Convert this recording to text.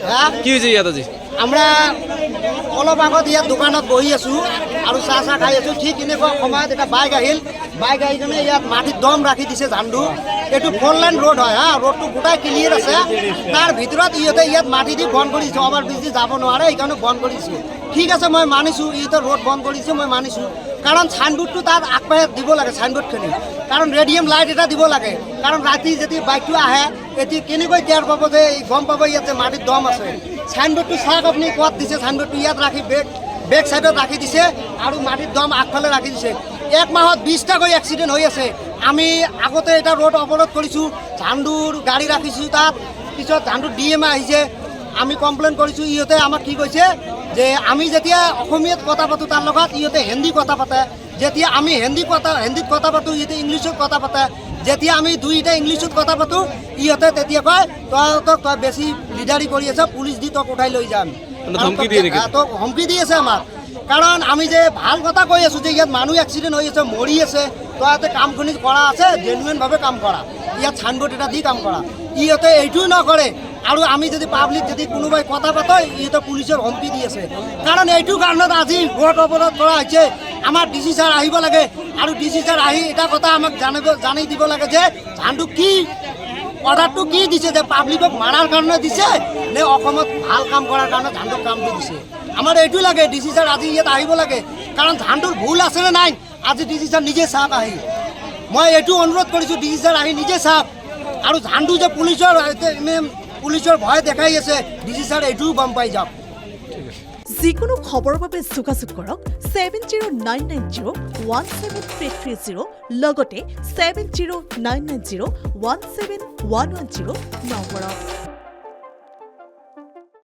হ্যাঁ কি হয়েছে ইয়াত আজি? আমৰা অলপ আগত ইয়াত দোকানত বহি আছোঁ আৰু চাহ খাই আছোঁ। ঠিক এনেকুৱা সময়ত এটা বাইক আহিল। বাইক আহি কিনে ইয়াত মাটিত দম ৰাখি দিছে ঝাণ্ডু। এইটো 4 লাইন ৰোড হয় হা, ৰোডটো গোটাই ক্লিয়াৰ আছে। তাৰ ভিতৰত ইহঁতে ইয়াত মাটি দি বন্ধ কৰিছে, অভাৰ ব্ৰিজ দি যাব নোৱাৰে, সেইকাৰণে বন্ধ কৰিছে। ঠিক আছে, মই মানিছোঁ ইহঁতে ৰোড বন্ধ কৰিছে, মই মানিছোঁ। কাৰণ চাইনবোৰ্ডটো তাত আগবাঢ়ি দিব লাগে, চাইনবোৰ্ডখিনি। কাৰণ ৰেডিয়াম লাইট এটা দিব লাগে। কাৰণ ৰাতি যদি বাইকটো আহে এতিয়া কেনেকৈ টেৰ পাব যে গম পাব ইয়াতে মাটিত দম আছে। চাইনবোৰ্ডটো চাওক আপুনি ক'ত দিছে, চাইনবোৰ্ডটো ইয়াত ৰাখি বেক চাইডত ৰাখি দিছে আৰু মাটিত দম আগফালে ৰাখি দিছে। 1 মাহত 20টাকৈ এক্সিডেণ্ট হৈ আছে। আমি আগতে এটা ৰোড অৱৰোধ কৰিছোঁ, ঝাণ্ডুৰ গাড়ী ৰাখিছোঁ তাত। পিছত ঝাণ্ডুৰ DM আহিছে, আমি কমপ্লেইন কৰিছোঁ। ইহঁতে আমাক কি কৈছে যে আমি যেতিয়া অসমীয়াত কথা পাতোঁ তাৰ লগত ইহঁতে হিন্দী কথা পাতে। যেতিয়া আমি হিন্দীত কথা পাতোঁ ইহঁতে ইংলিছত কথা পাতে। যেতিয়া আমি দুইটা ইংলিছত কথা পাতোঁ ইহঁতে তেতিয়া কয় তই বেছি লিডাৰি কৰি আছে, পুলিচ দি তোক উঠাই লৈ যাম। তোক হুমকি দি আছে আমাক। কাৰণ আমি যে ভাল কথা কৈ আছোঁ যে ইয়াত মানুহ এক্সিডেণ্ট হৈ আছে, মৰি আছে, তই ইয়াতে কামখিনি কৰা আছে, জেনুইনভাৱে কাম কৰা, ইয়াত চাইনবোৰ্ড এটা দি কাম কৰা। ইহঁতে এইটোও নকৰে। আৰু আমি যদি পাব্লিক যদি কোনোবাই কথা পাতোঁ ইহঁতে পুলিচৰ হুমকি দি আছে। কাৰণ এইটো কাৰণত আজি ৰোড অৱৰোধ কৰা হৈছে। আমাৰ DC ছাৰ আহিব লাগে আৰু DC ছাৰ আহি এটা কথা আমাক জানি দিব লাগে যে ঝাণ্ডু কি অৰ্ডাৰটো কি দিছে, যে পাব্লিকক মাৰাৰ কাৰণে দিছে নে অসমত ভাল কাম কৰাৰ কাৰণে ঝাণ্ডুক কামটো দিছে। আমাৰ এইটো লাগে, DC ছাৰ আজি ইয়াত আহিব লাগে। কাৰণ ঝাণ্ডুৰ ভুল আছেনে নাই আজি DC ছাৰ নিজে চাওক আহি। মই এইটো অনুৰোধ কৰিছোঁ DC ছাৰ আহি নিজে চাওক। আৰু ঝাণ্ডু যে পুলিচৰ ভয় দেখাই আছে, DC ছাৰ এইটোও গম পাই যাওক। যিকোনো খবৰৰ বাবে যোগাযোগ কৰক 7099017330 লগতে 7099017110 নম্বৰত।